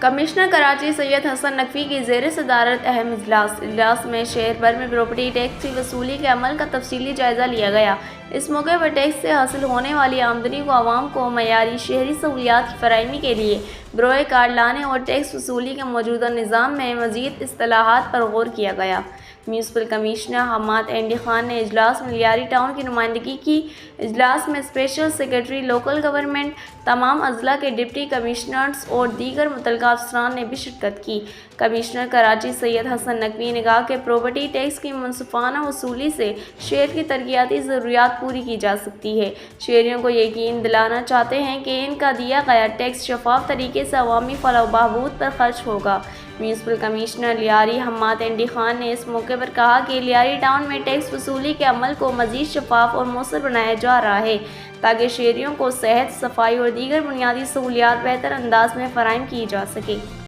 Commissioner Karachi سید حسن نقوی کی زیر صدارت اہم اجلاس میں شہر بھر میں پراپرٹی ٹیکس کی وصولی کے عمل کا تفصیلی جائزہ لیا گیا۔ اس موقع پر ٹیکس سے حاصل ہونے والی آمدنی کو عوام کو معیاری شہری سہولیات کی فراہمی کے لیے بروئے کار لانے اور ٹیکس وصولی کے موجودہ نظام میں مزید اصلاحات پر غور کیا گیا۔ میونسپل کمشنر حماد اینڈی خان نے اجلاس میں لیاری ٹاؤن کی نمائندگی کی۔ اجلاس میں اسپیشل سیکریٹری لوکل گورنمنٹ، تمام اضلاع کے ڈپٹی کمشنرز اور دیگر متعلقہ افسران نے بھی شرکت کی۔ کمشنر کراچی سید حسن نقوی نے کہا کہ پراپرٹی ٹیکس کی منصفانہ وصولی سے شہر کی ترقیاتی ضروریات پوری کی جا سکتی ہے۔ شہریوں کو یقین دلانا چاہتے ہیں کہ ان کا دیا گیا ٹیکس شفاف طریقے سے عوامی فلاح و بہبود پر خرچ ہوگا۔ میونسپل کمشنر لیاری حماد اینڈی خان نے اس موقع پر کہا کہ لیاری ٹاؤن میں ٹیکس وصولی کے عمل کو مزید شفاف اور مؤثر بنایا جا رہا ہے تاکہ شہریوں کو صحت، صفائی اور دیگر بنیادی سہولیات بہتر انداز میں فراہم کی جا سکیں۔